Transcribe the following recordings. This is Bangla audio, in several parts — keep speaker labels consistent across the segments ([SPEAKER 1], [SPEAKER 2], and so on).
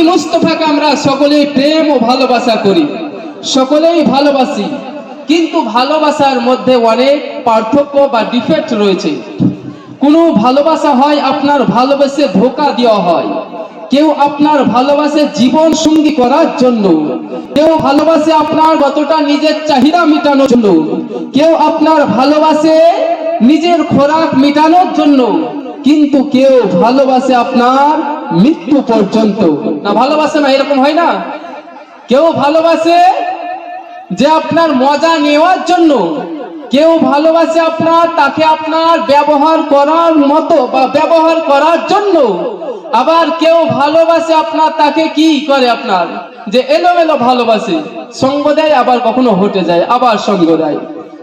[SPEAKER 1] মুস্তাফাকে আমরা সকলেই প্রেম ও ভালোবাসা করি, সকলেই ভালোবাসি, কিন্তু ভালোবাসার মধ্যে অনেক পার্থক্য বা ডিফেক্ট রয়েছে। কোনো ভালোবাসা হয় আপনার ভালোবেসে ধোঁকা দেওয়া হয়, কেউ আপনার ভালোবাসে জীবন সঙ্গী করার জন্য, কেউ ভালোবাসে আপনার যতটা নিজের চাহিদা মেটানোর জন্য, কেউ আপনার ভালোবাসে নিজের খোরাক মেটানোর জন্য, কিন্তু কেউ ভালোবাসে আপনার মৃত্যু পর্যন্ত। না ভালোবাসে না, এরকম হয় না? কেউ ভালোবাসে যে আপনার মজা নেওয়ার জন্য, কেউ ভালোবাসে তাকে আপনার ব্যবহার করার মতো বা ব্যবহার করার জন্য, আবার কেউ ভালোবাসে তাকে কি করে আপনার যে এলোমেলো ভালোবাসে, সঙ্গ দেয় আবার কখনো হটে যায় আবার সঙ্গ দেয়।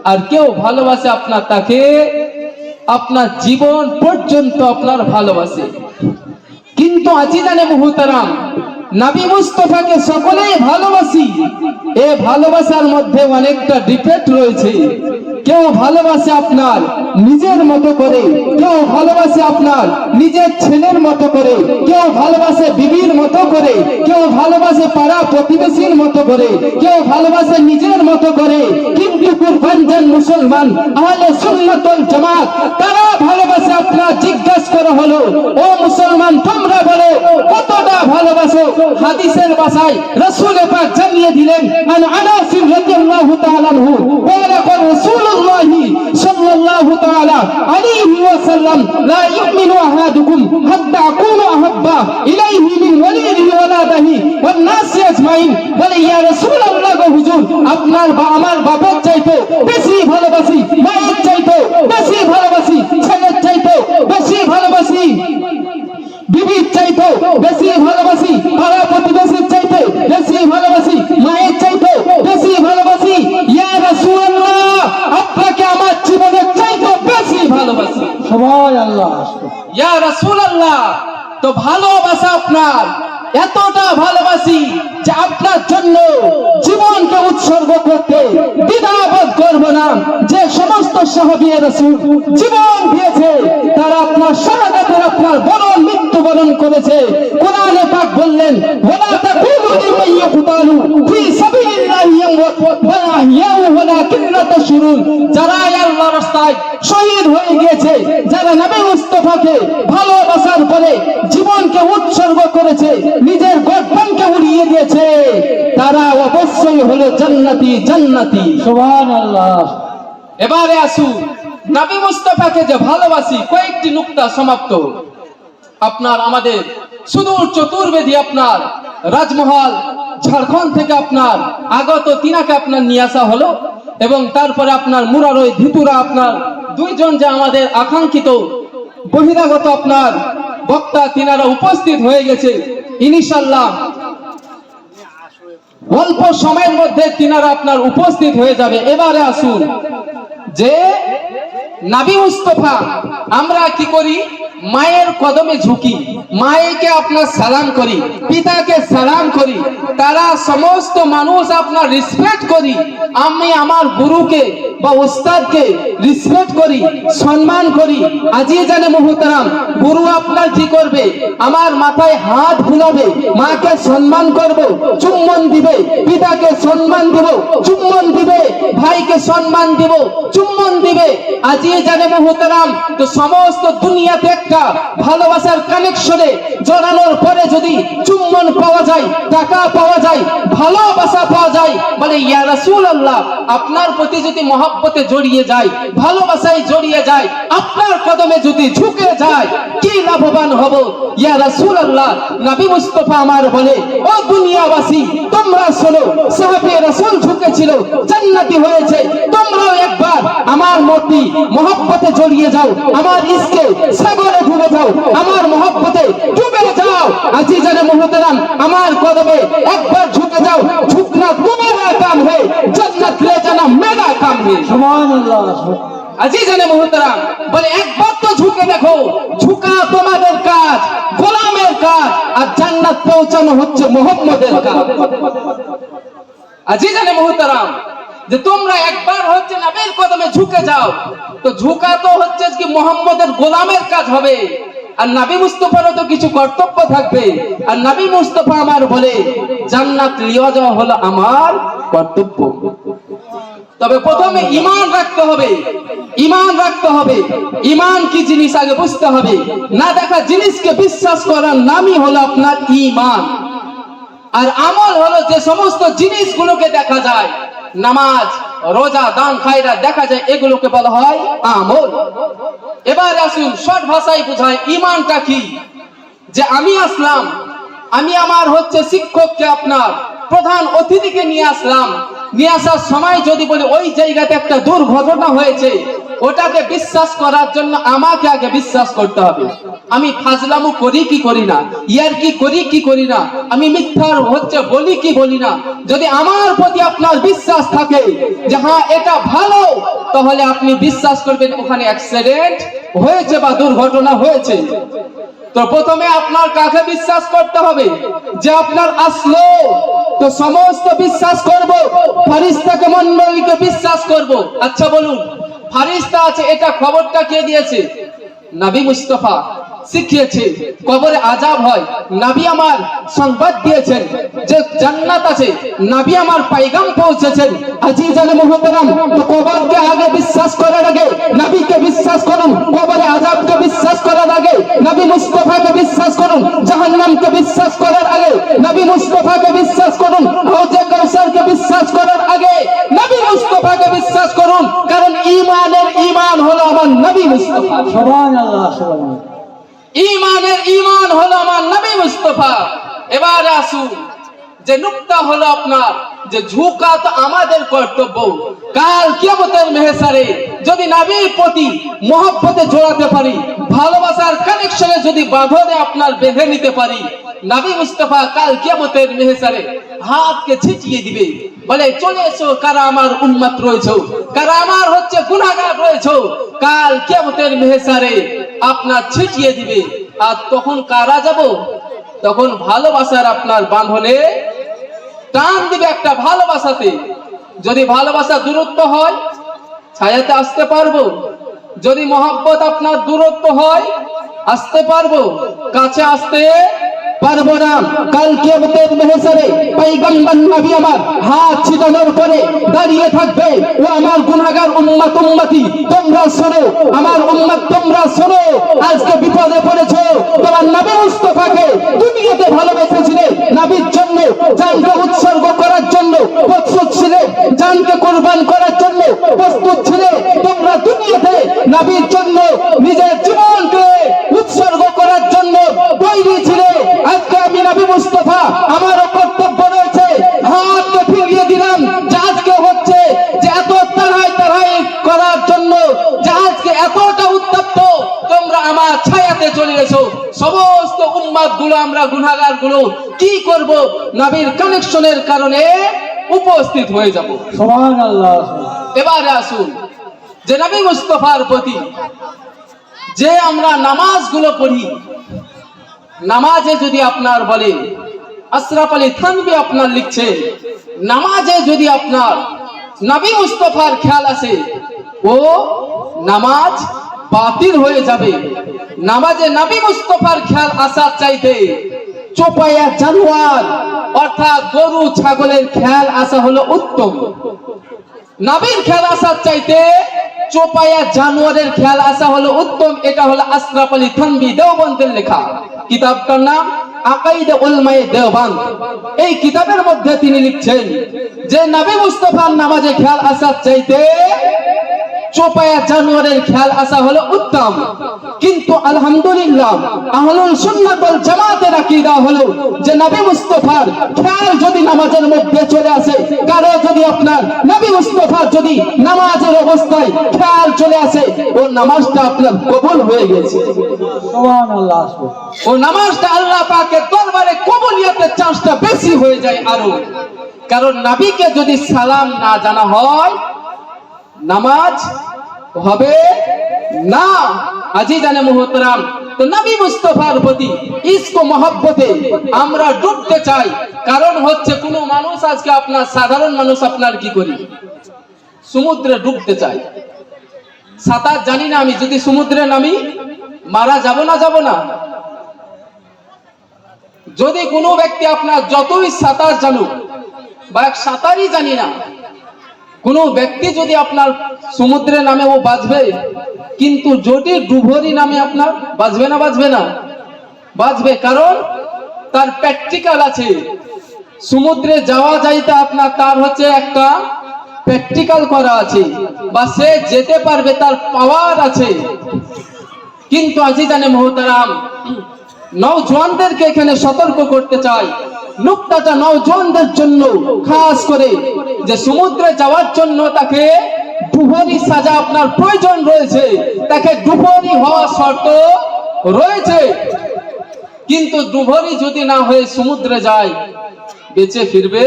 [SPEAKER 1] আর কেউ ভালোবাসে তাকে আপনার জীবন পর্যন্ত আপনার ভালোবাসে। কিন্তু আজিজানে মুহতারাম, নবী মুস্তাফাকে সকলেই ভালোবাসি, এই ভালোবাসার মধ্যে অনেকটা ডিফেক্ট রয়েছে। কেউ ভালোবাসে আপনার নিজের মতো করে, কেউ ভালোবাসে আপনার নিজের ছেলের মতো করে, কেউ ভালোবাসে বিবির মতো করে, কেউ ভালোবাসে পাড়া প্রতিবেশীর মতো করে, কেউ ভালোবাসে নিজের মতো করে। কিন্তু কুরবানজান মুসলমান আহলে সুন্নাত ওয়াল জামাত তারা ভালোবাসে জিজ্ঞাসা করা হলো, ও মুসলমান তোমরা বলো কতটা ভালোবাসো? হাদিসের ভাষায় রাসূল পাক জানিয়ে দিলেন, আন আনাস রাদিয়াল্লাহু তাআলা আনহু ওয়া قال رسول الله صلى الله تعالى عليه وسلم لا يؤمن احدكم حتى اكون احب اليه من ولده وولده والناس اجمعين। বলে ইয়া রাসূলুল্লাহ গো হুজুর, আপনার আমার বাবার চাইতে বেশি ভালোবাসি, মায়ের চাইতে বেশি ভালোবাসি, ছেলের চাইতে বেশি ভালোবাসি, বিবির চাইতে বেশি ভালোবাসি, পাড়া প্রতিবেশীর চাইতে বেশি ভালোবাসি, মায়ের চাইতে বেশি ভালোবাসি। ইয়া রাসূলুল্লাহ, আপনাকে আমার জীবনের চাইতে বেশি ভালোবাসি। সুবহানাল্লাহ। ইয়া রাসূলুল্লাহ, তো ভালোবাসা আপনার এতটা ভালোবাসি যে আপনার জন্য জীবনকে উৎসর্গ করতে দ্বিধাবোধ করব না। যে সমস্ত সাহাবী রাসূল জীবন দিয়েছে তারা আপনার শাহাদাতের আপনার বরণ মৃত্যুবরণ করেছে। কোরআনে পাক বললেন, ওয়ালা তাকুলু লিমান ইয়াকতালু ফি সাবিলিল্লাহি ওয়া ইয়াউ ওয়ালাকিন্না তাশরুন। যারা আল্লাহর রাস্তায় শহীদ হয়ে গিয়েছে, যারা নবী মুস্তাফাকে ভালোবাসার পরে জীবনকে উৎসর্গ করেছে, নিজের গর্দানকে উড়িয়ে দিয়েছে, তারা অবশ্যই হলো জান্নাতি জান্নাতি। সুবহানাল্লাহ। এবারে আসুন নবী মুস্তাফাকে যে ভালোবাসি, কয়েকটি নুকতা সমাপ্ত। আপনার আমাদের সুদূর চতুর্বেদী আপনার রাজমহল ঝাড়খণ্ড থেকে আপনার আগত তিনাকে আপনার নিয়ে আসা হলো, এবং তারপরে আপনার মুরারই ধিতুরা আপনার দুইজন যে আমাদের আকাঙ্ক্ষিত বহিরাগত আপনার বক্তা তিনারা উপস্থিত হয়ে গেছে। ইনশাআল্লাহ অল্প সময়ের মধ্যে তিনারা আপনার উপস্থিত হয়ে যাবে। এবারে আসুন যে নবী মুস্তাফা আমরা কি করি, মায়ের কদমে ঝুঁকি, মায়েকে আপনার সালাম করি, পিতাকে সালাম করি, তারা সমস্ত মানুষ আপনার রেসপেক্ট করি। আমি আমার গুরুকে বা উস্তাদকে রেসপেক্ট করি, সম্মান করি। আজিজানে মুহতারাম, গুরু আপনার কি করবে, আমার মাথায় হাত বুলাবে, মাকে সম্মান করব, চুম্বন দিবে, পিতাকে সম্মান দিব, চুম্বন দিবে, ভাইকে সম্মান দিব, চুম্বন দিবে। আজিজানে মুহতারাম, তো সমস্ত দুনিয়াতে একটা ভালোবাসার কানেকশনে জড়ানোর পরে যদি চুম্বন পাওয়া যায়, টাকা পাওয়া যায়, ভালোবাসা পাওয়া যায়, বলে ইয়া রাসূলুল্লাহ, আপনার প্রতি যদি মহব্বতে জড়িয়ে যায়, ভালোবাসায় জড়িয়ে যায়, আপনার কদমে যদি ঝুঁকে যায়, কি লাভবান হব? ইয়া রাসূলুল্লাহ, নবী মুস্তাফা আমার বলে, ও দুনিয়াবাসী তোমরা শোনো, সাহাবে রাসূল ঝুঁকেছিল, জান্নাতি হয়েছে, তোমরাও একবার আমার মতি মহব্বতে জড়িয়ে যাও, আমার ইশকে সাগরে ডুবে যাও, আমার মহব্বতে ডুবে যাও। আজিজানে মুহতারাম, আমার কদমে একবার ঝুঁকে যাও, ঝুঁকনা তোমারা কাম হে, জান্নাত ले जाना मेरा काम है। সুবহানাল্লাহ। আজিজানে মুহতারাম, বলে একবার তো ঝুঁকে দেখো, ঝুঁকা তোমাদের কাজ, গোলামের কাজ, আর জান্নাত পৌঁছানো হচ্ছে মুহাম্মদের কাজ। আজিজানে মুহতারাম, যে তোমরা একবার হচ্ছে নবীর কদমে ঝুঁকে যাও, তো ঝুঁকা তো হচ্ছে কি মুহাম্মদের গোলামের কাজ হবে। আর নবী মুস্তাফারও তো কিছু কর্তব্য থাকবে। আর নবী মুস্তাফা আমার বলে জান্নাত লিয়ে যাওয়া হলো আমার কর্তব্য। তবে প্রথমে ঈমান রাখতে হবে, ঈমান রাখতে হবে। ঈমান কি জিনিস আগে বুঝতে হবে। না দেখা জিনিসকে বিশ্বাস করার নামই হলো আপনার ঈমান। আর আমল হলো যে সমস্ত জিনিসগুলোকে দেখা যায়, নামাজ, রোজা, দান, খায়রাত দেখা যায়, এগুলোকে বলা হয় আমল। এবার আসুন শর্ট ভাষায় বোঝায় ঈমানটা কি। যে আমি আসলাম, আমি আমার হচ্ছে শিক্ষককে, আপনার প্রধান অতিথিকে নিয়ে আসলাম, নিয়ে আসার সময় যদি বলি ওই জায়গাতে একটা দুর্ঘটনা হয়েছে, ওটাকে বিশ্বাস করার জন্য আমাকে আগে বিশ্বাস করতে হবে। আমি ফাজলামু করি কি করি না, ইয়ার কি করি কি করি না, আমি মিথ্যার হচ্ছে বলি কি বলি না, যদি আমার প্রতি আপনার বিশ্বাস থাকে যে হ্যাঁ এটা ভালো, তাহলে আপনি বিশ্বাস করবেন ওখানে অ্যাক্সিডেন্ট হয়েছে বা দুর্ঘটনা হয়েছে। তো প্রথমে আপনার কাকে বিশ্বাস করতে হবে? যে আপনার আসলো তো সমস্ত বিশ্বাস করব, ফেরেশতাকে মণ্ডলীকে বিশ্বাস করব। আচ্ছা বলুন, ফেরেশতা আছে এটা খবরটা কে দিয়েছে? নবী মুস্তাফা শিখিয়েছে। কবরে আযাব হয়, নবী আমার সংবাদ দিয়েছেন। যে জান্নাত আছে, নবী আমার পয়গাম পৌঁছেছেন। আজিজানে মুহতারাম, তো কবরকে আগে বিশ্বাস করার আগে নবীকে বিশ্বাস করুন, কবরে আযাবকে বিশ্বাস করার আগে নবী মুস্তাফাকে বিশ্বাস করুন, জাহান্নামকে বিশ্বাস করার আগে নবী মুস্তাফাকে বিশ্বাস করুন, হাউজে কাউসারকে বিশ্বাস করার আগে নবী মুস্তাফাকে বিশ্বাস করুন। কারণ ঈমানের ঈমান হলো আমার নবী মুস্তাফা।
[SPEAKER 2] সুবহানাল্লাহ, সুবহানাল্লাহ।
[SPEAKER 1] ঈমানের ঈমান হলো আমার নবী মুস্তাফা। এবার আসুন যে নুকতা হলো আপনার যে ঝুঁকা তো আমাদের কর্তব্য। কাল কিয়ামতের মেহসারে যদি নবীর প্রতি মহব্বতে জড়াতে পারি, ভালোবাসার কানেকশনে যদি বাঁধনে আপনার বেঁধে নিতে পারি, নবী মুস্তাফা কাল কিয়ামতের মেহসারে হাতকে ছিটিয়ে দিবে, বলে চলে এসো কারা আমার উম্মত রয়েছে, কারা আমার হচ্ছে গুনাহগার রয়েছে। কাল কিয়ামতের মেহসারে আপনার ছিটিয়ে দিবে। আর তখন কারা যাব? তখন ভালোবাসার আপনার বাঁধনে টান দিবে একটা ভালোবাসাতে। যদি ভালোবাসা দূরত্ব হয়, ছায়াতে আসতে পারবো। যদি মহব্বত আপনার দূরত্ব হয়, আসতে পারবো, কাছে আসতে পারবো না। কাল কিয়ামতের মেহসারে পয়গম্বর নবী আমার হাত ছিটানোর পরে দাঁড়িয়ে থাকবে, ও আমার গুনাহগার উম্মত উম্মতি তোমরা শোনো, আমার উম্মত তোমরা শোনো, আজকে বিপদে পড়েছো। তোমার নবী মুস্তাফাকে দুনিয়াতে ভালোবেসেছিলে, নবীর জন্য জানকে উৎসর্গ করার জন্য প্রস্তুত ছিলে, জানকে কুরবান করার জন্য প্রস্তুত ছিলে। তোমরা দুনিয়াতে নবীর জন্য নিজের জীবনকে উৎসর্গ করার জন্য তৈরি ছিলে। আজকে আমি নবী মুস্তাফা, আমারও কর্তব্য রয়েছে, হাতকে ফিরিয়ে দিলাম। যে আজকে হচ্ছে যে এত তাড়াই তাড়াই করার জন্য, যে আজকে এতটা উত্তপ্ত, তোমরা আমার ছায়াতে চলে এসো। সমস্ত উম্মত গুলো, আমরা গুনাহগার গুলো কি করব? নবীর কানেকশনের কারণে উপস্থিত হয়ে যাব।
[SPEAKER 2] সুবহানাল্লাহ।
[SPEAKER 1] এবারে আসুন যে নবী মুস্তাফার প্রতি যে আমরা নামাজগুলো পড়ি, নামাজে যদি আপনার বলে আশরাফ আলী থানভী আপনার লিখছে, নামাজে যদি আপনার নবী মুস্তাফার খেয়াল আসে, ও নামাজ বাতিল হয়ে যাবে। নামাজে নবী মুস্তাফার খেয়াল আসার চাইতে চোপায়া জানোয়ার অর্থাৎ গরু ছাগলের খেয়াল আসা হলো উত্তম। নবীর খেয়াল আসার চাইতে চোপায়া জানোয়ারের খেয়াল আসা হলো উত্তম। এটা হলো আশরাফ আলী থানভী দেওবন্দের লেখা। কিতাবটার নাম আকাইদে উলমায়ে দেওবন্দ। এই কিতাবের মধ্যে তিনি লিখছেন যে নবী মুস্তাফার নামাজে খেয়াল আসার চাইতে চোপায়া জানোয়ারের খেয়াল আসা হলো উত্তম। কিন্তু আলহামদুলিল্লাহ আহলুল সুন্নাত ওয়াল জামাতের আকীদা হলো যে নবী মুস্তাফার খেয়াল যদি নামাজের মধ্যে চলে আসে, কারো যদি আপনার নবী মুস্তাফার যদি নামাজের অবস্থায় খেয়াল চলে আসে, ও নামাজটা আপনার কবুল হয়ে গেছে।
[SPEAKER 2] সুবহানাল্লাহ।
[SPEAKER 1] ও নামাজটা আল্লাহ পাকের দরবারে কবুলিয়তের চান্সটা বেশি হয়ে যায় আরো। কারণ নবীকে যদি সালাম না জানা হয়, নামাজ হবে না। আজিজানে মুহতারাম, তো নবী মুস্তাফার প্রতি ইশক ও মহব্বতে আমরা ডুবতে চাই। কারণ হচ্ছে কোন মানুষ আজকে আপনার সাধারণ মানুষ আপনার কি করি, সমুদ্রে ডুবতে চাই। সাঁতার জানি না আমি, যদি সমুদ্রে নামি মারা যাব না? যদি কোনো ব্যক্তি আপনার যতই সাঁতার জানুক বা সাঁতারই জানি না, কোনো ব্যক্তি যদি আপনার সমুদ্রে নামে ও বাঁচবে, কিন্তু যদি ডুবুরি নামে আপনার বাঁচবে না? বাঁচবে, কারণ তার প্র্যাকটিক্যাল আছে। সমুদ্রে যাওয়া যাইতে আপনার তার হচ্ছে একটা প্র্যাকটিক্যাল করা আছে, বা সে যেতে পারবে, তার পাওয়ার আছে। কিন্তু আজিজানে মোহতারাম, নওজওয়ানদেরকে এখানে সতর্ক করতে চাই, নুকতাটা নওজওয়ানদের জন্য খাস করে, যে সমুদ্রে যাওয়ার জন্য তাকে ডুবুরি সাজা আপনার প্রয়োজন রয়েছে, তাকে ডুবুরি হওয়া শর্ত রয়েছে। কিন্তু ডুবুরি যদি না হয়ে সমুদ্রে যায়, বেঁচে ফিরবে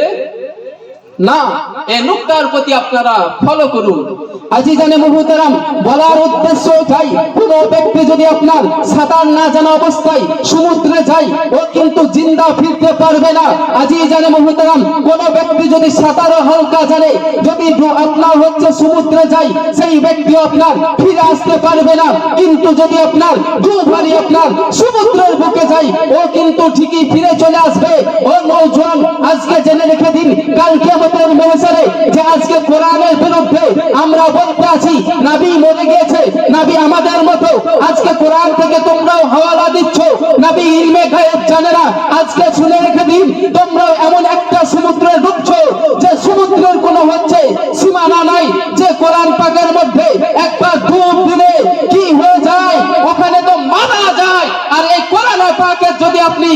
[SPEAKER 1] না। এই নুকতার প্রতি আপনারা ফলো করুন। আজিজানে মুহতারাম, বলার উদ্দেশ্য এটাই, কোন ব্যক্তি যদি আপনার সাঁতার না জানা অবস্থায় সমুদ্রে যায়, ও কিন্তু জিন্দা ফিরতে পারবে না। আজিজানে মুহতারাম, কোন ব্যক্তি যদি সাঁতার হালকা জানে, যদি আপনার হচ্ছে সমুদ্রে যায়, সেই ব্যক্তি আপনার ফিরে আসতে পারবে না। কিন্তু যদি আপনার ডুবুরি আপনার সমুদ্রের বুকে যায়, ও কিন্তু ঠিকই ফিরে চলে আসবে। ও নওজওয়ান, আজকে জেনে রেখে দিন, কাল কিয়ামতের ময়দানে যে আজকে কোরআনের বিরুদ্ধে আমরা বলতে আছি নবী মরে গিয়েছে, নবী আমাদের মতো, আজকে কোরআন থেকে তোমরাও হাওয়ালা দিচ্ছ, নবী ইলমে গায়েব জানে না। আজকে শুনে রেখে দিন, তোমরা এমন একটা সমুদ্রে ডুবছো যে সমুদ্রের কোনো হচ্ছে সীমানা নাই, যে কোরআন পাকের মধ্যে একটা ডুব দিলে কি হয়ে যায়, ওখানে তো মারা যায়। আর এই কোরআন পাকের যদি আপনি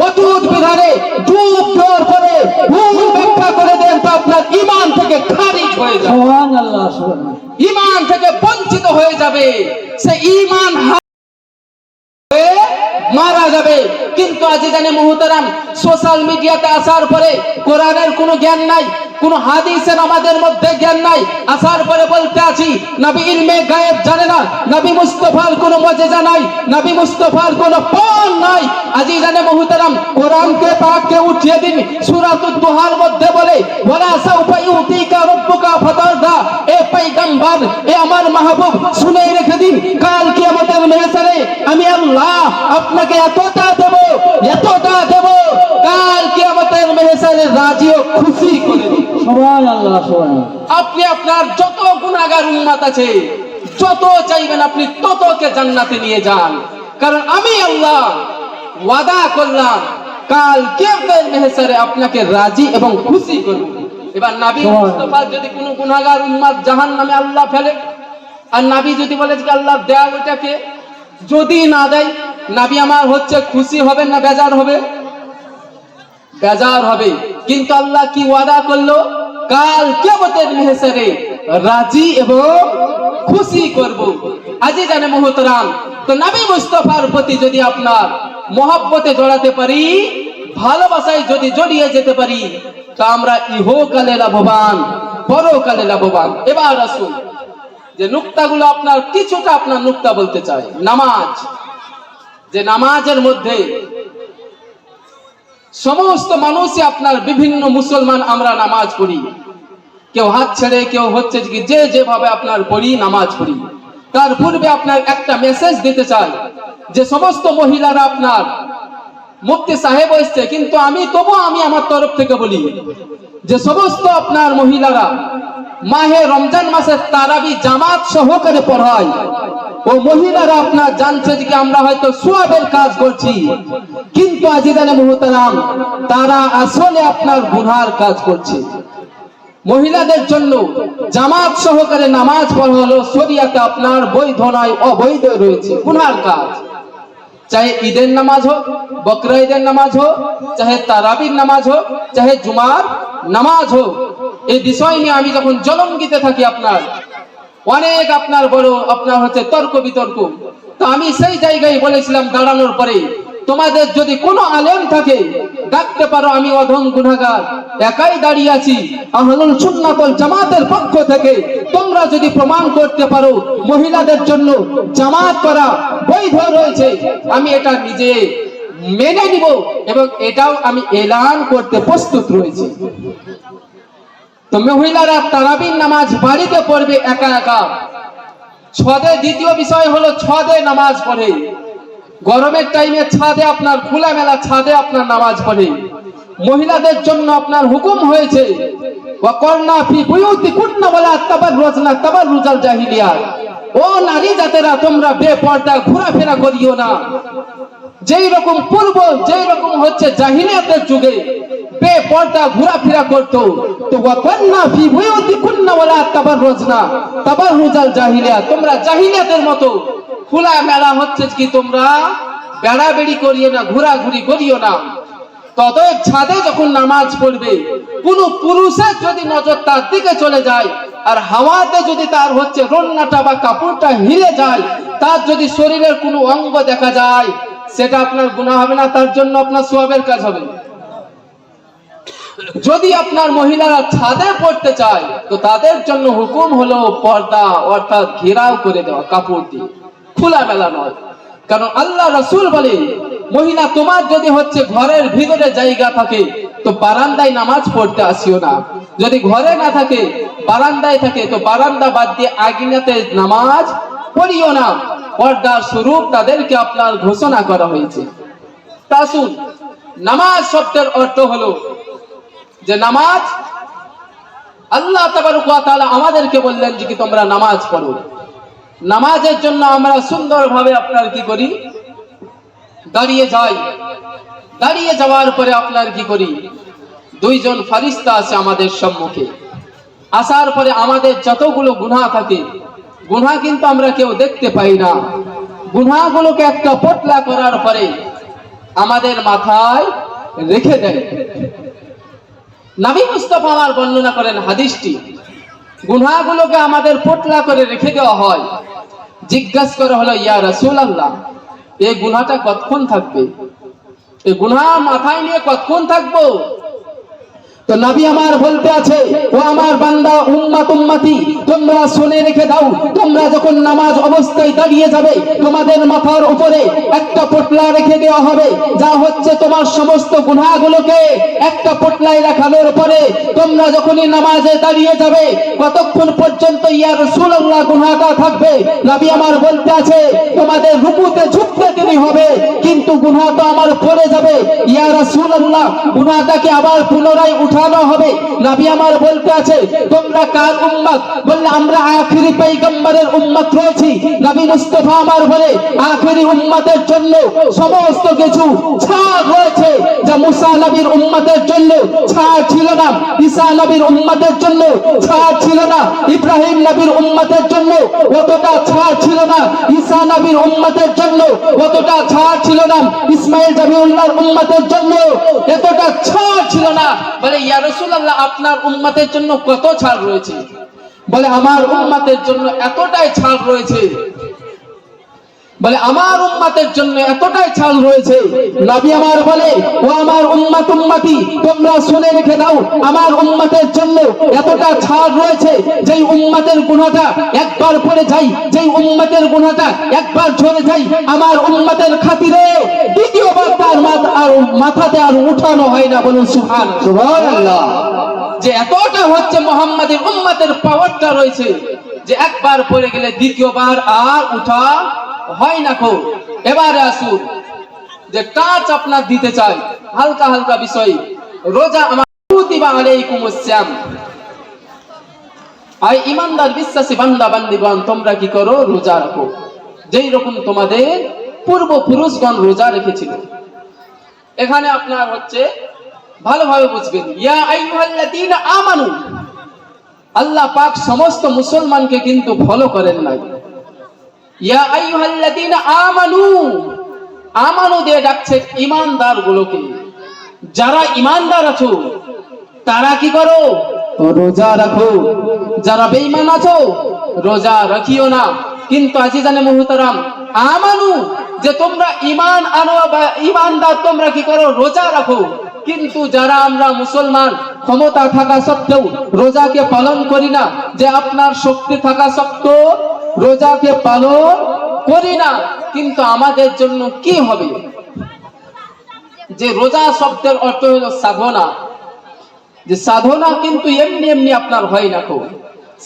[SPEAKER 1] অটুট বিধানে ডুব দেওয়ার পরে ভুল ব্যাখ্যা করে দেন, তো আপনার ঈমান থেকে খারিজ হয়ে যাবে,
[SPEAKER 2] সুবহানাল্লাহ, সুবহানাল্লাহ।
[SPEAKER 1] ঈমান থেকে বঞ্চিত হয়ে যাবে, সে ঈমান মারা যাবে। কিন্তু আজিজানে মুহতারাম, সোশ্যাল মিডিয়াতে আসার পরে কোরআনের কোনো জ্ঞান নাই, কোনো হাদিসের আমাদের মধ্যে জ্ঞান নাই, আসার পরে বলতে আছি নবী ইলমে গায়েব জানে না, নবী মুস্তাফার কোনো মুজিজা নাই, নবী মুস্তাফার কোনো পণ নাই। আজিজানে মুহতারাম, কোরআনকে পাককে উঠিয়ে দিন, সূরাতুদ দুহার মধ্যে বলে, ওয়ালা সাউফা ইউতিকা রাব্বুকা ফাতারদা। এ পয়গম্বর, এ আমার মাহবুব, শুনে রেখে দিন, কাল কিয়ামতের ময়দানে আমি আল্লাহ আপনাকে এতটা দেব, কাল কিয়ামতের ময়দানে রাজি ও খুশি করে দেব।
[SPEAKER 2] সুবহানাল্লাহ, সুবহানাল্লাহ।
[SPEAKER 1] আপনি আপনার যত গুনাহগার উম্মত আছে, যত চাইবেন আপনি ততকে জান্নাতে নিয়ে যান, কারণ আমি আল্লাহ ওয়াদা করলাম কাল কিয়ামতের ময়দানে আপনাকে রাজি এবং খুশি করব। এবার নবী মুস্তাফা যদি কোনো গুনাহগার উম্মত জাহান্নামে আল্লাহ ফেলে, আর নবী যদি বলে যে আল্লাহ দেয়া ওইটাকে, যদি না দেয়, নবী আমার হচ্ছে খুশি হবেন না বেজার হবে? বেজার হবে। কিন্তু আল্লাহ কি ওয়াদা করলো, কাল কিয়ামতের ময়দানে রাজি এবং খুশি করব। আজিজানে মুহতারাম, তো নবী মুস্তাফার প্রতি যদি আপনার মহব্বতে জড়াতে পারি, ভালোবাসায় যদি জড়িয়ে যেতে পারি, তা আমরা ইহকালে লাভবান, পরকালে লাভবান। এবার আসুন যে নুকতাগুলো আপনার কিছুটা আপনার নুকতা বলতে চাই। নামাজ, যে নামাজের মধ্যে সমস্ত মানুষই আপনার বিভিন্ন মুসলমান আমরা নামাজ পড়ি, কেউ হাত ছেড়ে, কেউ হচ্ছে যে যেভাবে আপনার পড়ি, নামাজ পড়ি। তার পূর্বে আপনার একটা মেসেজ দিতে চাই, যে সমস্ত মহিলারা আপনার মুফতি সাহেব এসছে, কিন্তু আমি আমার তরফ থেকে বলি, যে সমস্ত আপনার মহিলারা মাহে রমজান মাসে তারাবি জামাত সহকারে পড়ায়, ও মহিলারা আপনার জানছে যে আমরা হয়তো সওয়াবের কাজ করছি, কিন্তু আজিজানে মুহতারাম, তারা আসলে আপনার গুনার কাজ করছে। মহিলাদের জন্য জামাত সহকারে নামাজ পড়া হলো শরীয়তে আপনার বৈধ নয়, অবৈধ রয়েছে, গুনার কাজ। চাহে ঈদের নামাজ হোক, বকরা ঈদের নামাজ হোক, চাহে তারাবির নামাজ হোক, চাহে জুমার নামাজ হোক, এই বিষয় নিয়ে আমি যখন জলঙ্গিতে থাকি, আপনার অনেক আপনার বড় আপনার হচ্ছে তর্ক বিতর্ক, তো আমি সেই জায়গায় বলেছিলাম দাঁড়ানোর পরে, তোমাদের যদি কোনো আলেম থাকে ডাকতে পারো, আমি অধম গুনাহগার একাই দাঁড়িয়ে আছি আহলুল সুন্নাত ওয়াল জামাতের পক্ষ থেকে, তোমরা যদি প্রমাণ করতে পারো মহিলাদের জন্য জামাত করা বৈধ রয়েছে, আমি এটা নিজে মেনে নিব এবং এটাও আমি এলান করতে প্রস্তুত রয়েছি। তো মহিলারা তারাবির নামাজ বাড়িতে পড়বে একা একা। ছদে দ্বিতীয় বিষয় হলো ছদে নামাজ পড়ে। গরমের টাইমে ছাদে আপনার খোলামেলা ছাদে আপনার নামাজ পড়ে। মহিলাদের জন্য আপনার হুকুম হয়েছে ওয়াকরনা ফি বুয়ুতিকুন্না ওয়ালা তাবাররুজনা তাবাররুজাল জাহিলিয়া। ও নারী জাতেরা, তোমরা বেপর্দা ঘোরাফেরা করিও না। যেই রকম হচ্ছে জাহিলিয়াতের যুগে বেপর্দা ঘোরাফেরা করতো, তো ওয়াকরনা ফি বুয়ুতিকুন্না ওয়ালা তাবাররুজনা তাবাররুজাল জাহিলিয়া, তোমরা জাহিলিয়াতের মতো খোলা মেলা হচ্ছে কি তোমরা বেড়াবেড়ি করিও না, ঘোরাঘুরি করিও না। ততএব ছাদে যখন নামাজ পড়বে, কোন পুরুষের যদি নজর তার দিকে চলে যায় আর হাওয়াতে যদি তার হচ্ছে রন্নাটা বা কাপড়টা হিলে যায়, তার যদি শরীরের কোনো অঙ্গ দেখা যায়, সেটা আপনার গুনাহ হবে না, তার জন্য আপনার সওয়াবের কাজ হবে। যদি আপনার মহিলারা ছাদে পড়তে চায়, তো তাদের জন্য হুকুম হলো পর্দা অর্থাৎ ঘেরাও করে দেওয়া কাপড় দিয়ে, খোলামেলা নয়। কারণ আল্লাহ রাসূল বলে, মহিলা তোমার যদি হচ্ছে ঘরের ভিতরে জায়গা থাকে তো বারান্দায় নামাজ পড়তে আসিও না, যদি ঘরে না থাকে বারান্দায় থাকে তো বারান্দা বাদ দিয়ে আঙিনাতে নামাজ পড়িও না। পর্দার স্বরূপ তাদেরকে আপনার ঘোষণা করা হয়েছে। তাসুন নামাজ শব্দের অর্থ হলো যে নামাজ আল্লাহ তাবারক ওয়া তাআলা আমাদেরকে বললেন যে কি তোমরা নামাজ পড়ো। নামাজের জন্য আমরা সুন্দরভাবে আপনার কি করি, দাঁড়িয়ে যাই। দাঁড়িয়ে যাওয়ার পরে আপনার কি করি, দুইজন ফেরেশতা আছে আমাদের সম্মুখে। আসার পরে আমাদের যতগুলো গুনাহ থাকে, গুনাহ কিন্তু আমরা কেউ দেখতে পাই না, গুনাহগুলোকে একটা পটলা করার পরে আমাদের মাথায় রেখে দেয়। নবী মুস্তাফা আমার বর্ণনা করেন হাদিসটি, গুনাহগুলোকে আমাদের পটলা করে রেখে দেওয়া হয়। জিজ্ঞাসা করা হলো, ইয়া রাসূলুল্লাহ, এই গুনাহটা কতক্ষণ থাকবে? এই গুনাহ মাথায় নিয়ে কতক্ষণ থাকবো? তো নবী আমার বলতে আছে, ও আমার বান্দা উম্মতি, তোমরা শুনে রেখে দাও, তোমরা যখন নামাজ অবস্থায় দাঁড়িয়ে যাবে, তোমাদের মাথার উপরে একটা পটলা রেখে দেওয়া হবে, যা হচ্ছে তোমার সমস্ত গুনাহগুলোকে একটা পটলায় রাখানোর পরে তোমরা যখনই নামাজে দাঁড়িয়ে যাবে, কতক্ষণ পর্যন্ত ইয়া রাসূলুল্লাহ গুনাহটা থাকবে? নবী আমার বলতে আছে, তোমাদের রুকুতে ঝুঁকতে দেরি হবে, কিন্তু গুনাহ তো আমার পড়ে যাবে। ইয়া রাসূলুল্লাহ, গুনাহটাকে আবার পুনরায় উঠানো হবে। নবী আমার বলতে আছে, তোমরা কার উম্মত? বললে আমরা আখিরি পয়গম্বরের উম্মত রয়েছি। নবী মুস্তাফা আমার বলে, আখিরি উম্মতের জন্য সমস্ত কিছু ছাড় রয়েছে, যা মুসা নবীর উম্মতের জন্য ছাড় ছিল না, ঈসা নবীর উম্মতের জন্য ছাড় ছিল না, ইব্রাহিম নবীর উম্মতের জন্য অতটা ছাড় ছিল না, ঈসা নবীর উম্মতের জন্য অতটা ছাড় ছিল না, ইসমাইল জাবিউল্লাহর উম্মতের জন্য এতটা ছাড় ছিল না। বলে, ইয়া রাসূলুল্লাহ, আপনার উম্মতের জন্য কত ছাড় রয়েছে? বলে, আমার উম্মতের জন্য এতটাই ছাড় রয়েছে। বলে, আমার উম্মতের জন্য এতটাই ছাড় রয়েছে। নবী আমার বলে, ও আমার উম্মতি, তোমরা শুনে রেখে দাও, আমার উম্মতের জন্য এতটা ছাড় রয়েছে, যেই উম্মতের গুনাহটা একবার পড়ে যায়, যেই উম্মতের গুনাহটা একবার ঝরে যায়, আমার উম্মতের খাতিরে দ্বিতীয়বার তার মাথাতে আর উঠানো হয় না। বলুন সুবহানাল্লাহ। যে এতটা হচ্ছে মুহাম্মাদের উম্মতের পাওয়ারটা রয়েছে, যে একবার পড়ে গেলে দ্বিতীয়বার আর উঠা হয় না। কো এবারে আসুন, যে টাচ আপনার দিতে চাই হালকা হালকা বিষয়। রোজা আমার কুতিবা আলাইকুমুস সিয়াম, আই ইমানদার বিশ্বাসী বান্দা বান্দীগণ, তোমরা কি করো? রোজা রাখো, যেই রকম তোমাদের পূর্বপুরুষগণ রোজা রেখেছিল। এখানে আপনার হচ্ছে ভালোভাবে বুঝবেন, ইয়া আইয়ুহাল্লাযীনা আমানু, আল্লাহ পাক সমস্ত মুসলমানকে কিন্তু ফলো করেন নাই। ইয়া আইয়ুহাল্লাযীনা আমানু, আমানু দিয়ে ডাকছে ঈমানদার গুলোকে। যারা ঈমানদার আছো তারা কি করো? রোজা রাখো। যারা বেঈমান আছো রোজা রাখিও না। কিন্তু আজিজানে মুহতারাম, আমানু, যে তোমরা ঈমান আনো বা ঈমানদার, তোমরা কি করো? রোজা রাখো। কিন্তু যারা আমরা মুসলমান, ক্ষমতা থাকা সত্ত্বেও রোজাকে পালন করি না, যে আপনার শক্তি থাকা সত্ত্বেও রোজাকে পালন করি না, কিন্তু আমাদের জন্য কি হবে? যে রোজা শব্দের অর্থ হলো সাধনা। যে সাধনা কিন্তু এমনি এমনি আপনার হয় না। তো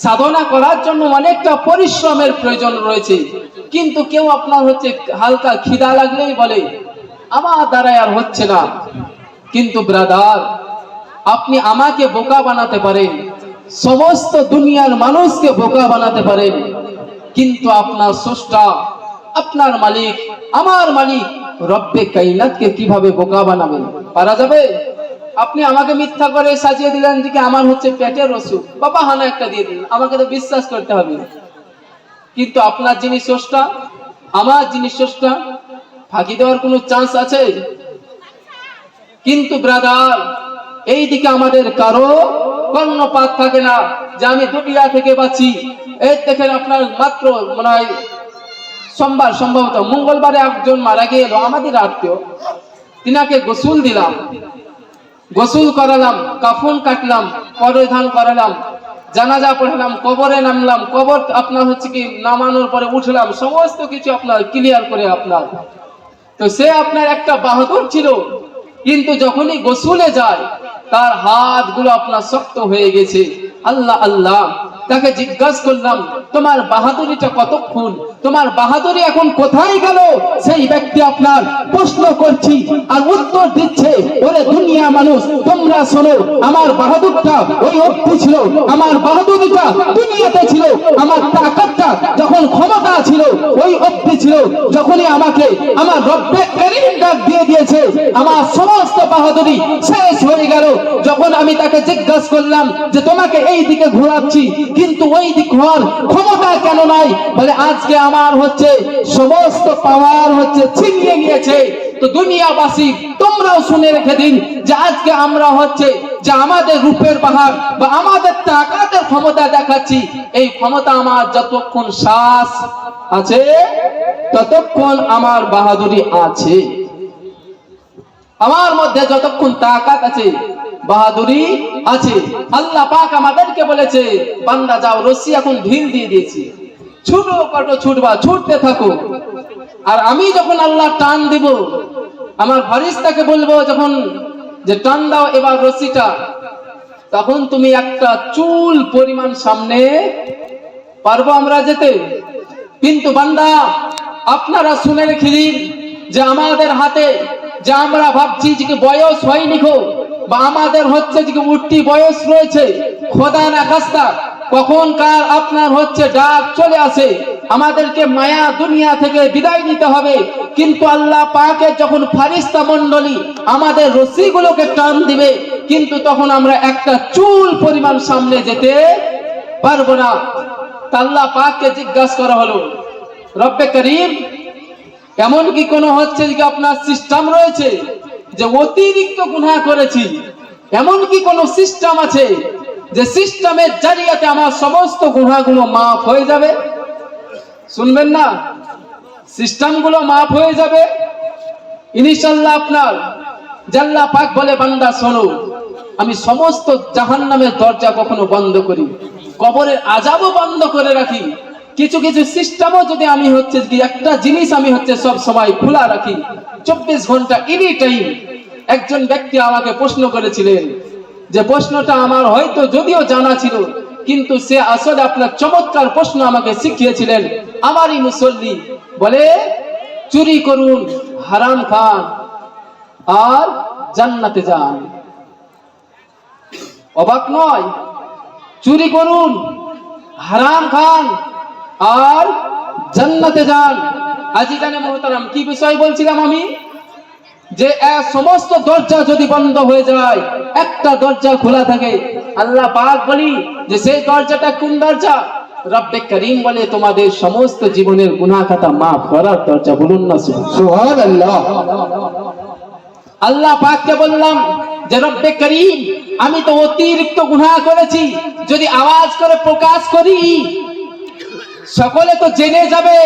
[SPEAKER 1] সাধনা করার জন্য অনেকটা পরিশ্রমের প্রয়োজন রয়েছে। কিন্তু কেউ আপনার হচ্ছে হালকা খিদা লাগলেই বলে আমার দ্বারাই আর হচ্ছে না। কিন্তু ব্রাদার, আপনি আমাকে বোকা বানাতে পারেন, সমস্ত দুনিয়ার মানুষকে বোকা বানাতে পারেন, কিন্তু আপনার স্রষ্টা, আপনার মালিক, আমার মালিক রব্বে কাইনাতকে কিভাবে বোকা বানাবেন? পারা যাবে? আপনি আমাকে মিথ্যা করে সাজিয়ে দিলেন যে কি আমার হচ্ছে পেটের অসুখ বা বাহানা একটা দিয়ে দিলেন, আমাকে তো বিশ্বাস করতে হবে। কিন্তু আপনার যিনি স্রষ্টা, আমার যিনি স্রষ্টা, ফাঁকি দেওয়ার কোনো চান্স আছে? কিন্তু ব্রাদার, এই দিকে আমাদের কারো কর্ণপাত থাকে না যে আমি দুনিয়া থেকে বাঁচি। এই দেখেন আপনার মাত্র মনে হয় সোমবার, সম্ভবত মঙ্গলবারে একজন মারা গেল আমাদের আত্মীয়, তিনাকে গোসল দিলাম, গোসল করালাম, কাফন কাটলাম, পরিধান করালাম, জানাজা পড়লাম, কবরে নামলাম, কবর আপনার হচ্ছে কি নামানোর পরে উঠলাম, সমস্ত কিছু আপনার ক্লিয়ার করে আপনার। তো সে আপনার একটা বাহাদুর ছিল, কিন্তু যখনই গোসলে যায় তার হাতগুলো আপনার শক্ত হয়ে গেছে। আল্লাহ আল্লাহ, তাকে জিজ্ঞাসা করলাম তোমার বাহাদুরিটা কতক্ষণ, তোমার বাহাদুরি এখন কোথায় গেল? সেই ব্যক্তি আপনার প্রশ্ন করছি আর উত্তর দিচ্ছে, ওরে দুনিয়া মানুষ তোমরা শোনো, আমার বাহাদুরটা ওই অবধি ছিল, আমার বাহাদুরিটা দুনিয়াতে ছিল, আমার তাকাতটা যখন ক্ষমতা ছিল ওই অবধি ছিল। যখনই আমাকে আমার রব্বে কারীম ডাক দিয়ে দিয়েছে, আমার সমস্ত বাহাদুরি শেষ হয়ে গেল। যখন আমি তাকে জিজ্ঞাসা করলাম যে তোমাকে এই দিকে ঘোরাচ্ছি কিন্তু ওই দিক হওয়ার ক্ষমতা কেন নাই? বলে আজকে আমার হচ্ছে সমস্ত পাওয়ার হচ্ছে ছিনিয়ে নিয়েছে। তো দুনিয়াবাসী তোমরাও শুনে রেখে দিন যে আজকে আমরা হচ্ছে যে আমাদের রূপের বাহার বা আমাদের টাকাতে ক্ষমতা দেখাচ্ছি, এই ক্ষমতা আমার যতক্ষণ শ্বাস আছে ততক্ষণ আমার বাহাদুরি আছে, আমার মধ্যে যতক্ষণ তাকাত আছে বাহাদুরি আছে। আল্লাহ পাক আমাদেরকে বলেছে বান্দা যাও, রশি এখন ঢিল দিয়ে দিয়েছি, ছুটো কত ছুটবা, ছুটতে থাকো। আর আমি যখন আল্লাহ টান দিব, আমার ফেরেশতাকে বলবো যখন যে টান দাও এবার রশিটা, তখন তুমি একটা চুল পরিমাণ সামনে পারবো আমরা যেতে। কিন্তু বান্দা আপনারা শুনে রেখে দিন যে আমাদের হাতে যে আমরা ভাবছি যে বয়স হয়নি খো বা আমাদের হচ্ছে যে উঠতি বয়স রয়েছে, খোদা না খাস্তা কখনকার আপনার হচ্ছে ডাক চলে আসে, আমাদেরকে মায়া দুনিয়া থেকে বিদায় নিতে হবে। কিন্তু আল্লাহ পাকের যখন ফেরেশতা মণ্ডলী আমাদের রশিগুলোকে টান দিবে, কিন্তু তখন আমরা একটা চুল পরিমাণ সামনে যেতে পারবো না। আল্লাহ পাককে জিজ্ঞাসা করা হলো, রব্বে করিম এমন কি কোনো হচ্ছে যে আপনার সিস্টেম রয়েছে যে অতিরিক্ত গুনাহ করেছি, এমন কি কোনো সিস্টেম আছে যে সিস্টেমের জারিয়াতে আমার সমস্ত গুনাহগুলো মাফ হয়ে যাবে? শুনবেন না, সিস্টেমগুলো মাফ হয়ে যাবে ইনশাআল্লাহ আপনার। আল্লাহ পাক বলে বান্দা শোনো, আমি সমস্ত জাহান্নামের দরজা কখনো বন্ধ করি, কবরের আযাবও বন্ধ করে রাখি, কিছু কিছু সিস্টেমও যদি আমি হচ্ছে কি একটা জিনিস আমি হচ্ছে সব সময় খোলা রাখি, 24 ঘন্টা এনি টাইম। একজন ব্যক্তি আমাকে প্রশ্ন করেছিলেন, যে প্রশ্নটা আমার হয়তো যদিও জানা ছিল, কিন্তু সে আসলে আপনার চমৎকার প্রশ্ন আমাকে শিখিয়েছিলেন। আমারই মুসল্লি বলে চুরি করুন, হারাম খান আর জান্নাতে যান। অবাক নয়? চুরি করুন, হারাম খান আর জান্নাতে যান। আজিজানে মুহতারাম, কি বিষয় বলছিলাম আমি? যে সমস্ত দরজা যদি বন্ধ হয়ে যায়, একটা দরজা খোলা থাকে, আল্লাহ পাক বলি যে সেই দরজাটা কোন দরজা? রব্বে করিম বলে তোমাদের সমস্ত জীবনের গুনাহ খাতা মাফ করার দরজা। বলুন না সুবহানাল্লাহ। আল্লাহ পাককে বললাম যে রব্বে করিম আমি তো অতিরিক্ত গুনাহ করেছি, যদি আওয়াজ করে প্রকাশ করি সকলে তো জেনে যাবে।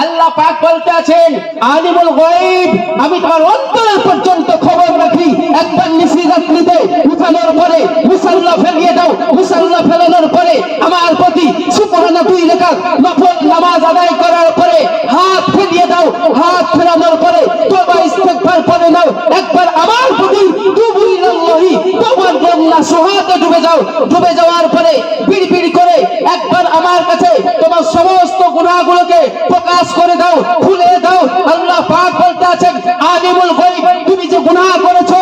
[SPEAKER 1] আল্লাহ পাক বলতে আছেন আলিমুল গায়ব, আমি তোমার অন্তর পর্যন্ত খবর রাখি। একবার নিশি রাত্রিতে উঠানোর পরে মুসাল্লা ফেলিয়ে দাও, মুসাল্লা ফেলানোর পরে আমার প্রতি সুবহানা 2 রাকাত নফল নামাজ আদায় করার পরে হাত ফেলিয়ে দাও, হাত ফেরানোর পরে তওবা ইস্তিগফার করে নাও। একবার আমার প্রতি তুবু ইলাল্লাহি তওবার জান্নাহ সুহাতে ডুবে যাও, ডুবে যাওয়ার পরে বিড়বিড় করে একবার আমার কাছে তোমার সমস্ত গুনাহগুলোকে প্রকাশ প্রকাশ করে দাও, খুলে দাও। আল্লাহ পাক বলতে আছেন আলিমুল গায়ব, তুমি যে গুনাহ করেছো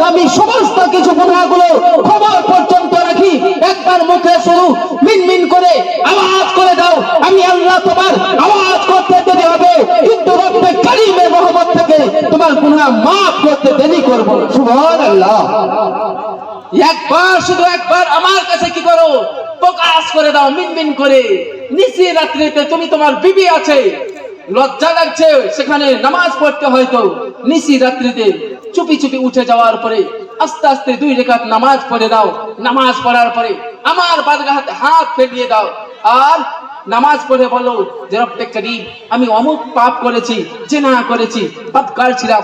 [SPEAKER 1] আমি সমস্ত কিছু গুনাহগুলো খবর পর্যন্ত রাখি। একবার মুখে শুধু মিনমিন করে আওয়াজ করে দাও, আমি আল্লাহ তোমার আওয়াজ করতে দেরি হবে, কিন্তু রব্বে কারীমের রহমত থেকে তোমার গুনাহ মাফ করতে দেরি করব না। সুবহানাল্লাহ। একবার শুধু একবার আমার কাছে কি করো, প্রকাশ করে দাও মিনমিন করে। নিশি রাত্রিতে তুমি তোমার বিবি আছে, লজ্জা লাগছে সেখানে নামাজ পড়তে, হয়তো নিশি রাত্রিতে চুপি চুপি উঠে যাওয়ার পরে আস্তে আস্তে 2 রাকাত নামাজ পড়ে দাও। নামাজ পড়ার পরে আমার বারগাহে হাত ফেলিয়ে দাও আর নামাজ পড়ে বলো যে রব্বে কারীম, আমি অমুক পাপ করেছি, জিনা করেছি, বদকার ছিলাম,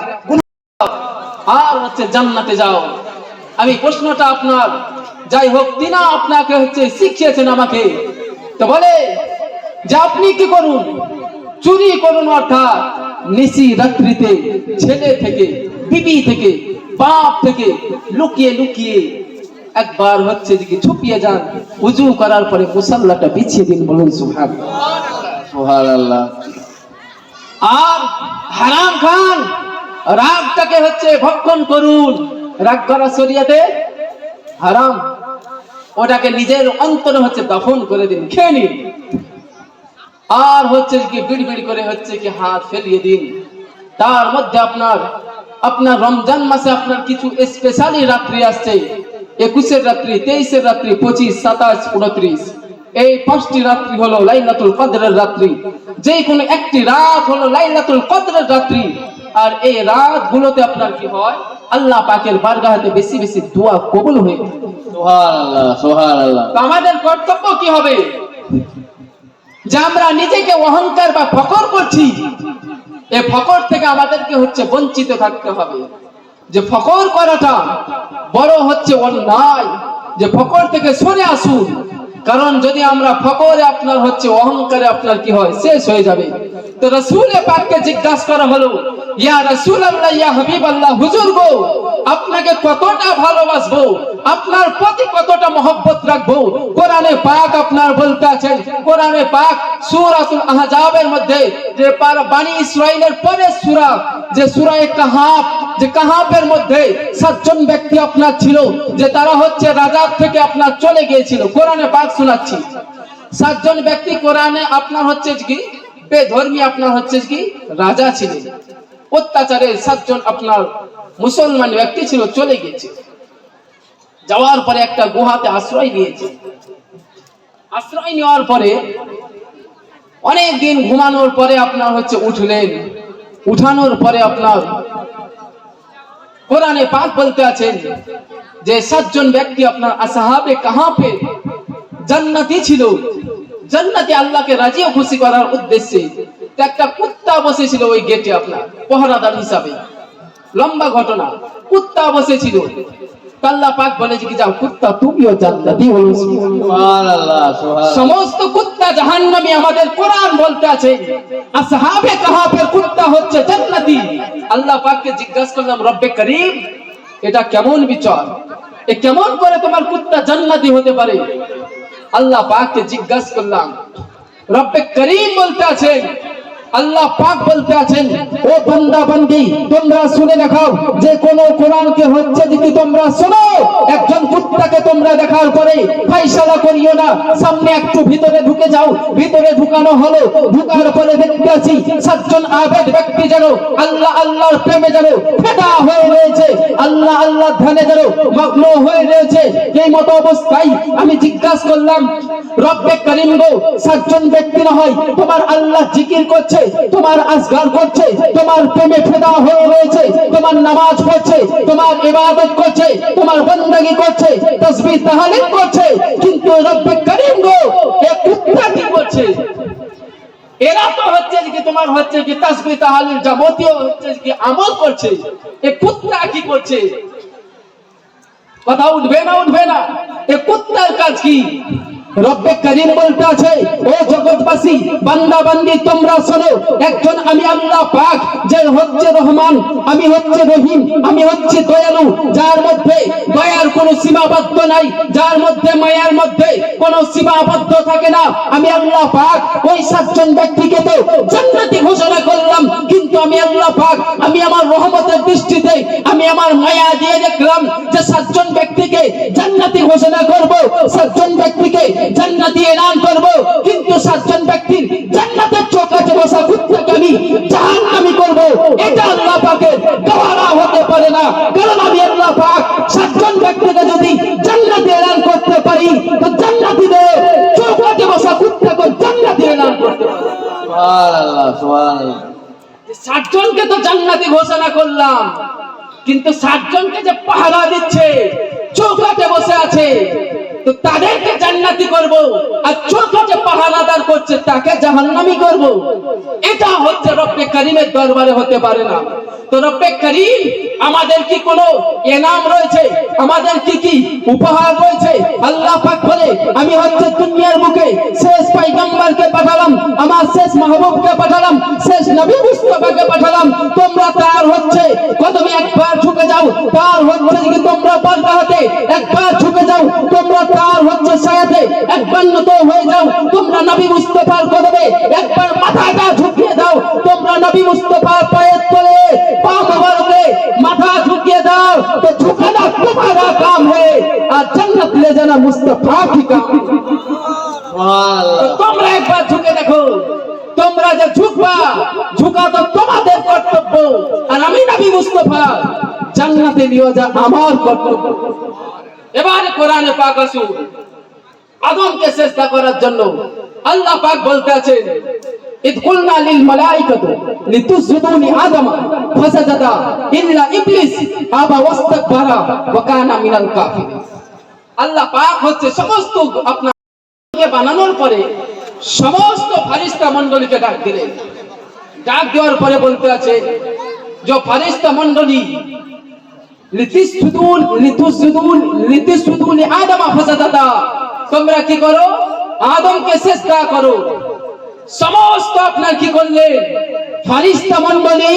[SPEAKER 1] আর হচ্ছে জান্নাতে যাও। আমি প্রশ্নটা আপনার, যাই হোক তিনা আপনাকে হচ্ছে শিখিয়েছেন আমাকে, তো বলে যে আপনি কি করুন, চুরি করুন, অর্থাৎ নিশি রাত্রিতে ছেলে থেকে, বিবি থেকে, বাপ থেকে লুকিয়ে লুকিয়ে একবার হচ্ছে যে ছুপিয়ে যান, ওযু করার পরে মুসাল্লাটা বিছিয়ে দিন। বলুন সুবহানাল্লাহ, সুবহানাল্লাহ। আর হারাম খান, রাগটাকে হচ্ছে ভক্ষণ করুন। রাগ করা শরীয়তে হারাম, ওটাকে নিজের অন্তরে হচ্ছে দাফন করে দিন, খেয়ে নিন। আর হচ্ছে কি বিড়বিড় করে হচ্ছে কি হাত ফেলিয়ে দিন। তার মধ্যে আপনার রমজান মাসে আপনার কিছু স্পেশালি রাত্রি আসছে, 21 রাত্রি, 23 রাত্রি, 25, 27, 29। এই 5টি রাত্রি হলো লাইলাতুল কদরের রাত্রি। যে কোনো একটি রাত হলো লাইলাতুল কদরের রাত্রি। আর এই রাতগুলোতে আপনার কি হয়, আল্লাহ পাকের বারগাহে বেশি বেশি দোয়া কবুল হয়। সুবহানাল্লাহ, সুবহানাল্লাহ। তো আমাদের কর্তব্য কি হবে, যে আমরা নিজেকে অহংকার বা ফখর করছি, এই ফখর থেকে আমাদেরকে হচ্ছে বঞ্চিত থাকতে হবে। যে ফখর করাটা বড় হচ্ছে অন্যায়, যে ফখর থেকে সরে আসুন। কারণ যদি আমরা ফখরে আপনার হচ্ছে অহংকারে আপনার কি হয়, শেষ হয়ে যাবে। তো রাসূল পাককে জিজ্ঞাসা করা হলো, ইয়া রাসূলুল্লাহ, ইয়া হাবিবাল্লাহ, হুজুর গো, আপনাকে কতটা ভালোবাসবো, আপনার প্রতি কতটা মহব্বত রাখবো। কোরআনে পাক আপনার বলতে আছেন, কোরআনে পাক সূরাতুল আহজাবের মধ্যে, যে বনি ইসরাইলের পরে সূরা, যে সূরা কাহাফ, যে কাহাফের মধ্যে 7 জন ব্যক্তি আপনার ছিল, যে তারা হচ্ছে রাজার থেকে আপনার চলে গিয়েছিল। কোরআনে পাক শোনাচ্ছি, 7 জন ব্যক্তি কোরআনে আপনার হচ্ছে কি বেধর্মী আপনার হচ্ছে কি রাজা ছিলেন, অত্যাচারে 7 জন আপনার মুসলমান ব্যক্তি ছিল, চলে গেছে। যাওয়ার পরে একটা গুহাতে আশ্রয় নিয়েছে। আশ্রয় নেওয়ার পরে অনেক দিন ঘুমানোর পরে আপনার হচ্ছে উঠলেন। উঠানোর পরে আপনার কোরআনে পাক বলতে আছেন যে 7 জন ব্যক্তি আপনার আসহাবে কাহাফে জান্নাতি ছিল। জান্নাতি আল্লাহকে রাজি ও খুশি করার উদ্দেশ্যে একটা কুত্তা বসেছিল ওই গেটে আপনার পহরাদার হিসাবে। লম্বা ঘটনা, কুত্তা বসেছিল। আল্লাহ পাক বলে যে কি যাও কুত্তা তুমিও জান্নাতি হও। সুবহানাল্লাহ, সুবহানাল্লাহ। সমস্ত কুত্তা জাহান্নামী। আমাদের কোরআন বলতে আছে আসহাবে কাহাফের কুত্তা হচ্ছে জান্নাতি। আল্লাহ পাককে জিজ্ঞাসা করলাম, রব্বে করিম, এটা কেমন বিচার, এ কেমন করে তোমার কুত্তা জান্নাতি হতে পারে? আল্লাহ পাককে জিজ্ঞাসা করলাম, রব্বে করিম বলতে আছেন, আল্লাহ পাক বলতে আছেন, ও বান্দা বান্দি তোমরা শুনে দেখাও, যে কোন কোরআনকে হচ্ছে যদি তোমরা শোনো, একজন কুত্তাকে তোমরা দেখার পরে ফাইসালা করিও না, সামনে একটু ভিতরে ঢুকে যাও। ভিতরে ঢুকানো হলো, ঢুকার পরে দেখতে আছি 7 জন আবেদ ব্যক্তি যেন আল্লাহ আল্লাহর প্রেমে যেন ফেদা হয়ে রয়েছে, আল্লাহ আল্লাহ ধ্যানে যেন মগ্ন হয়ে রয়েছে। এই মতো অবস্থায় আমি জিজ্ঞাসা করলাম, রব্বে করিম গো, 7 জন ব্যক্তি না হয় তোমার আল্লাহ জিকির করছে, তোমার আজগার করছে, তোমার প্রেমে ফেদা হয়ে রয়েছে, তোমার নামাজ পড়ছে, তোমার ইবাদত করছে, তোমার বندگی করছে, তাসবিহ তাহলিল করছে, কিন্তু রব্বে করিম গো, এই কুত্তা কি করছে? এরা তো হচ্ছে কি তোমার হচ্ছে কি তাসবিহ তাহলিল যাবতীয় হচ্ছে কি আমল করছে, এই কুত্তা কি করছে? কথা উঠবে না, উঠবে না? এই কুত্তার কাজ কি? রব্বে করিম বলতে আছে, ও জগৎবাসী বান্দা বান্দি তোমরা শোনো, একজন আমি আল্লাহ পাক যে হচ্ছে রহমান, আমি হচ্ছে রহিম, আমি হচ্ছে দয়ালু, যার মধ্যে দয়ার কোনো সীমাবদ্ধ নাই, যার মধ্যে মায়ার মধ্যে কোনো সীমাবদ্ধ থাকে না। আমি আল্লাহ পাক ওই 7 জন ব্যক্তিকে তো জান্নাতি ঘোষণা করলাম, কিন্তু আমি আল্লাহ পাক আমি আমার রহমতের দৃষ্টিতে আমি আমার মায়া দিয়ে দেখলাম যে 7 জন ব্যক্তিকে জান্নাতি ঘোষণা করব, 7 জন ব্যক্তিকে জান্নাতি এলান করব, কিন্তু 7 জন ব্যক্তির জান্নাতের চৌকাঠে বসা কুত্তাকে আমি জাহান্নামী করব। এটা আল্লাহ পাকের দেওয়ারা হতে পারে না, কারণ আমি আল্লাহ পাক 7 জন ব্যক্তিকে যদি জান্নাতি এলান করতে পারি তো জান্নাতীদের চৌকাঠে বসা কুত্তাকে জান্নাতি এলান করতে পারি।
[SPEAKER 2] সুবহানাল্লাহ, সুবহানাল্লাহ।
[SPEAKER 1] 7 জনকে তো জান্নাতি ঘোষণা করলাম, কিন্তু 7 জনকে যে পাহারা দিচ্ছে, চৌকাঠে বসে আছে, তো তাদেরকে জান্নাতি করব, আর চৌকাঠে পাহারাদার করছে তাকে জাহান্নামী করব। এটা হচ্ছে রব্বে করিমের দরবারে হতে পারে না। তো রব্বে করিম আমাদের কি কোনো ইনাম রয়েছে, আমাদের কি কি উপহার রয়েছে? আল্লাহ পাক বলে আমি হচ্ছে দুনিয়ার বুকে শেষ পয়গম্বরকে পাঠালাম, আমার শেষ মাহবুবকে পাঠালাম, শেষ নবী মুস্তাফাকে পাঠালাম। তোমরা তার হচ্ছে কদমে একবার ঝুঁকে যাও, তার হচ্ছে কি তোমরা বারগাহতে একবার ঝুঁকে যাও, তোমরা তার হচ্ছে ছায়াতে একবার নত হয়ে যাও, তোমরা নবী মুস্তাফার কদমে একবার মাথাটা ঝুঁকিয়ে দাও, তোমরা নবী মুস্তাফার পায়ের তলে পা মোবারকে মাথা ঝুঁকিয়ে দাও, তো ঝুঁকানা তোমারা কাম है আর জান্নাত ले जाना মুস্তাফা কি কাম।
[SPEAKER 2] সুবহানাল্লাহ।
[SPEAKER 1] তোমরা একবার ঝুঁকে দেখো, তোমরা যে ঝুঁকবা, ঝুঁকা তো তোমাদের কর্তব্য, আর আমি নবী মুস্তাফা জান্নাতে নিয়ে যা আমার কর্তব্য। এবারে কোরআনে পাক রাসূল আদমকে সিজদা করার জন্য আল্লাহ পাক বলতে আছেন ইদ কুলনা লিল মালাইকাতু লিতুসজুদু লি আদম ফাসাজাদা ইল্লা ইবলিস আবা ওয়াস্তাকবারা ওয়া কানা মিনাল কাফিরিন। আল্লাহ পাক হচ্ছে সমস্ত আপনাকে বানানোর পরে সমস্ত ফারিস্তা মণ্ডলীকে ডাক দিলেন। ডাক দেওয়ার পরে বলতে আছে যে ফারিস্তা মণ্ডলী লিতুসজুদু লি আদম ফাসাজাদা, তোমরা কি করো? আদমকে সিজদা করো। সমস্ত আপনার কি করলেন? ফারিস্তা মণ্ডলী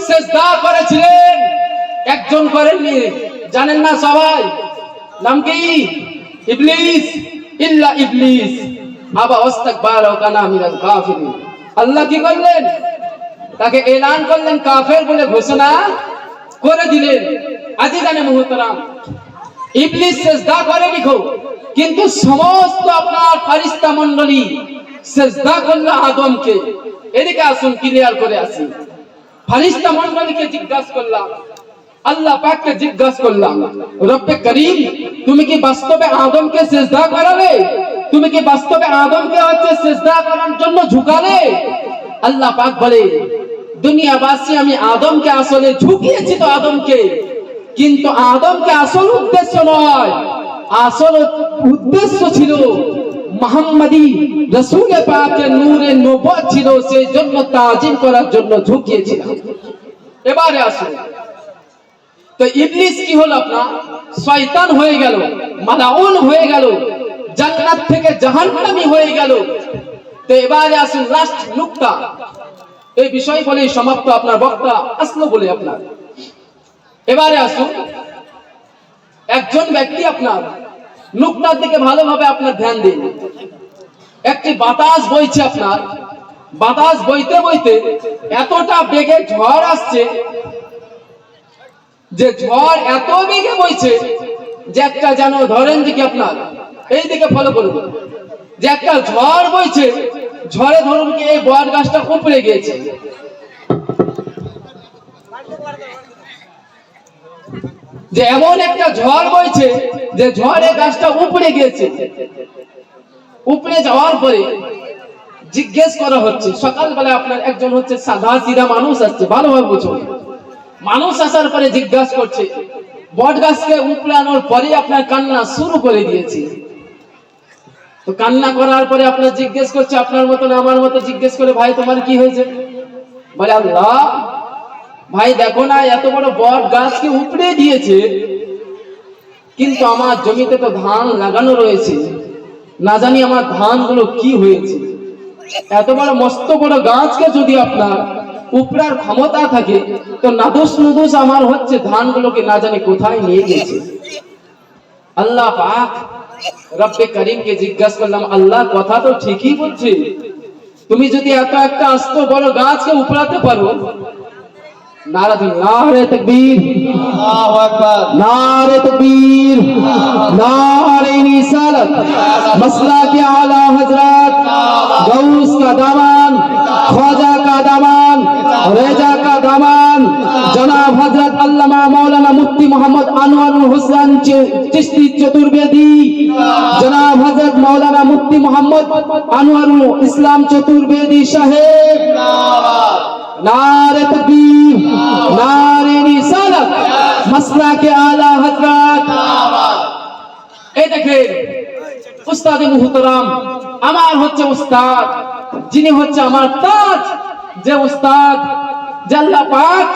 [SPEAKER 1] সিজদা করেছিলেন, একজন করেননি। জানেন না সবাই? নাম কি? ইবলিস। ইল্লা ইবলিস আবা ওয়াস্তাকবারা ওয়া কানা মিনাল কাফিরিন। আল্লাহ কি করলেন? তাকে এলান করলেন কাফের বলে ঘোষণা করে দিলেন। আজিজানে মুহতারাম, ইবলিস সিজদা করে লিখো, কিন্তু সমস্ত আপনার ফারিস্তা মণ্ডলী সিজদা করলো আদমকে। এদিকে আসুন ক্লিয়ার করে আসি। ফারিস্তা মণ্ডলীকে জিজ্ঞাসা করলাম, আল্লাহ পাককে জিজ্ঞাসা করলাম, রব্বে করিম তুমি কি বাস্তবে আদমকে সিজদা করালে? তুমি কি বাস্তবে আদমকে হচ্ছে সিজদা করার জন্য ঝুঁকালে? আল্লাহ পাক বলে দুনিয়াবাসী আমি আদমকে আসলে ঝুঁকিয়েছি তো আদমকে, কিন্তু আদমকে আসল উদ্দেশ্য নয়, আসল উদ্দেশ্য ছিল মুহাম্মাদি রাসূল পাকের নূরে নবুয়ত ছিল, সেই জন্য তাজিম করার জন্য ঝুঁকিয়েছিলাম। এবারে আসুন, তো ইবলিস কি হলো? আপনার শয়তান হয়ে গেল, মালাউন হয়ে গেল, জান্নাত থেকে জাহান্নামী হয়ে গেল। তো এবারে আসুন লাস্ট নুকতা, এই বিষয় বলেই সমাপ্ত আপনার বক্তা আসলো বলে আপনার। এবারে আসুন, একজন ব্যক্তি আপনার নুকতার দিকে ভালোভাবে আপনার ধ্যান দিন। একটি বাতাস বইছে, আপনার বাতাস বইতে বইতে এতটা বেগে ঝড় আসছে, যে ঝড় এত বেগে বইছে যে একটা যেন ধরেন যে কি আপনার এই দিকে ফলো করুন, যে একটা ঝড় বইছে, ঝড়ে ধরুন কি এই বট গাছটা উপড়ে গিয়েছে। যে এমন একটা ঝড় বইছে যে ঝড়ে গাছটা উপড়ে গিয়েছে। উপড়ে যাওয়ার পরে জিজ্ঞেস করা হচ্ছে, সকালবেলা আপনার একজন হচ্ছে সাদা সিধা মানুষ আসছে, ভালোভাবে বুঝুন। মানুষ আসার পরে জিজ্ঞাসা করছে, বট গাছকে উপড়ানোর পরে আপনার কান্না শুরু করে দিয়েছে। তো কান্না করার পরে আপনার জিজ্ঞেস করছে, আপনার মতো না আমার মতো জিজ্ঞেস করে, ভাই তোমার কি হয়েছে? বলে আল্লাহ ভাই দেখো না, এত বড় বট গাছকে উপড়ে দিয়েছে, কিন্তু আমার জমিতে তো ধান লাগানো রয়েছে, না জানি আমার ধানগুলো কি হয়েছে। এত বড় মস্ত বড় গাছকে যদি আপনার উপড়ার ক্ষমতা থাকে, তো নাদুস নুদুস আমার হচ্ছে ধানগুলোকে না জানি কোথায় নিয়ে গেছে। আল্লাহ পাক রব্বে করিমকে জিজ্ঞাসা করলাম, আল্লাহ কথা তো ঠিকই বলছে, তুমি যদি এত একটা আস্ত বড় গাছকে উপড়াতে পারো, নারে তাকবীর,
[SPEAKER 2] আল্লাহু আকবার।
[SPEAKER 1] नारे तकबीर, नारे निसालत, मसला के आला हजरत, गौस का दामन, ख्वाजा का दामन, रेजा का दामन, जनाब हजरत अल्लामा मौलाना मुफ्ती मोहम्मद अनवरुल हुसैन चिश्ती चतुर्वेदी, जनाब हजरत मौलाना मुफ्ती मोहम्मद अनवरुल इस्लाम चतुर्वेदी साहेब, नारे तकबीर, नारे निसालत, मसला के आला हजरत। এই দেখেন উস্তাদে মুহতারাম, আমার হচ্ছে উস্তাদ, যিনি হচ্ছে আমার তাজ, যে উস্তাদ, যে আল্লাহ পাক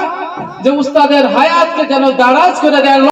[SPEAKER 1] যে উস্তাদের হায়াতকে যেন দারাজ করে দেন।